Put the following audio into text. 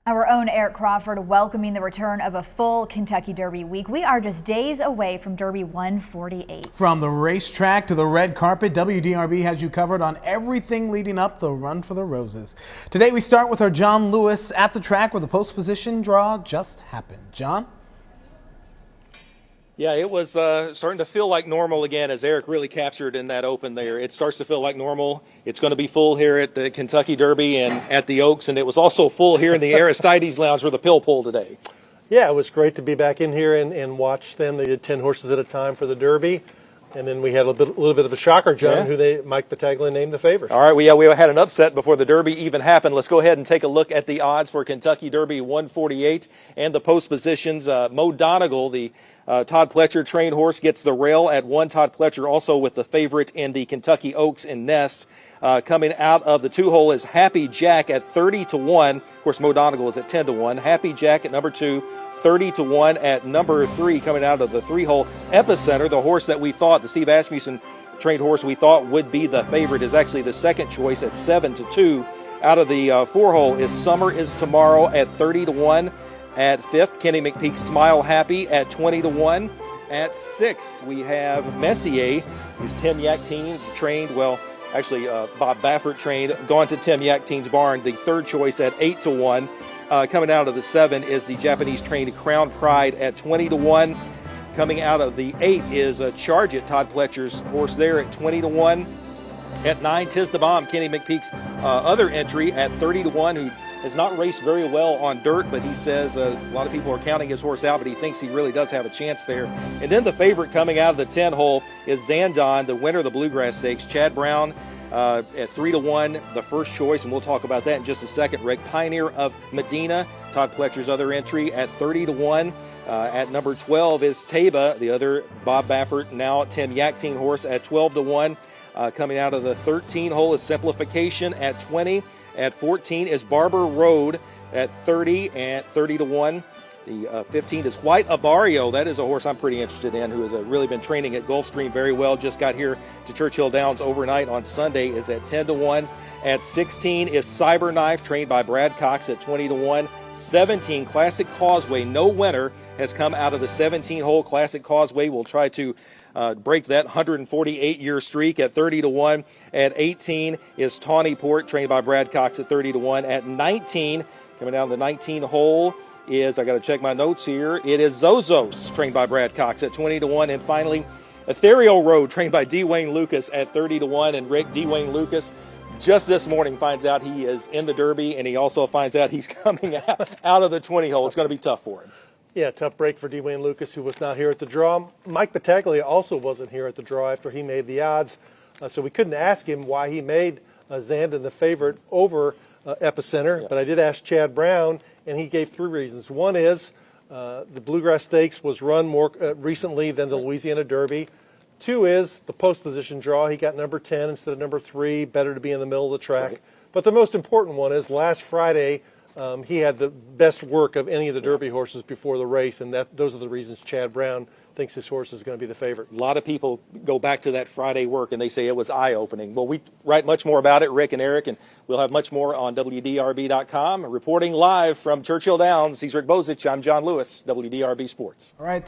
Our own Eric Crawford welcoming the return of a full Kentucky Derby week. We are just days away from Derby 148. From the racetrack to the red carpet, WDRB has you covered on everything leading up the Run for the Roses. Today we start with our John Lewis at the track where the post position draw just happened. John? Yeah, it was starting to feel like normal again, as Eric really captured in that open there. It starts to feel like normal. It's going to be full here at the Kentucky Derby and at the Oaks, and it was also full here in the Aristides Lounge for the Pill Pull today. Yeah, it was great to be back in here and watch them. They did 10 horses at a time for the Derby. And then we had a little bit of a shocker, John, who Mike Battaglia named the favorite. All right, we had an upset before the Derby even happened. Let's go ahead and take a look at the odds for Kentucky Derby 148 and the post positions. Mo Donegal, the Todd Pletcher trained horse, gets the rail at 1. Todd Pletcher also with the favorite in the Kentucky Oaks and Nest. Coming out of the 2-hole is Happy Jack at 30-1. Of course, Mo Donegal is at 10-1. Happy Jack at number 2. 30-1 at number 3 coming out of the 3-hole. Epicenter, the horse that we thought, the Steve Asmussen trained horse we thought would be the favorite, is actually the second choice at 7-2. Out of the 4-hole is Summer is Tomorrow at 30-1. At 5th, Kenny McPeak's Smile Happy at 20-1. At 6, we have Messier, who's Tim Yakteen's trained, well, actually Bob Baffert trained, gone to Tim Yakteen's barn, the third choice at 8-1. Coming out of the 7 is the Japanese trained Crown Pride at 20-1. Coming out of the 8 is Charge It, Todd Pletcher's horse there at 20-1. At 9, Tis the Bomb, Kenny McPeak's other entry at 30-1, who has not raced very well on dirt, but he says a lot of people are counting his horse out, but he thinks he really does have a chance there. And then the favorite coming out of the 10-hole is Zandon, the winner of the Bluegrass Stakes. Chad Brown at 3-1, the first choice, and we'll talk about that in just a second. Rick Pioneer of Medina, Todd Pletcher's other entry, at 30-1. At number 12 is Taba, the other Bob Baffert, now Tim Yakteen horse, at 12-1. Coming out of the 13-hole is Simplification at 20. At 14 is Barber Road at 30 and 30-1. The 15 is White Abario. That is a horse I'm pretty interested in, who has really been training at Gulfstream very well. Just got here to Churchill Downs overnight on Sunday, is at 10-1. At 16 is Cyberknife, trained by Brad Cox at 20-1. 17, Classic Causeway. No winner has come out of the 17-hole. Classic Causeway will try to break that 148-year streak at 30-1. At 18 is Tawny Port, trained by Brad Cox at 30-1. At 19, coming down the 19-hole is, I got to check my notes here, it is Zozos, trained by Brad Cox at 20-1. And finally, Ethereal Road, trained by D. Wayne Lucas at 30-1. And Rick, D. Wayne Lucas just this morning finds out he is in the Derby, and he also finds out he's coming out of the 20-hole. It's going to be tough for him. Yeah, tough break for D. Wayne Lucas, who was not here at the draw. Mike Battaglia also wasn't here at the draw after he made the odds, so we couldn't ask him why he made Zandon the favorite over Epicenter. But I did ask Chad Brown, and he gave 3 reasons. One is the Bluegrass Stakes was run more recently than the Louisiana Derby. 2 is the post position draw. He got number 10 instead of number 3. Better to be in the middle of the track. Right. But the most important one is last Friday, he had the best work of any of the Derby horses before the race, and those are the reasons Chad Brown thinks his horse is going to be the favorite. A lot of people go back to that Friday work, and they say it was eye-opening. Well, we write much more about it, Rick and Eric, and we'll have much more on WDRB.com. Reporting live from Churchill Downs, he's Rick Bozich. I'm John Lewis, WDRB Sports. All right.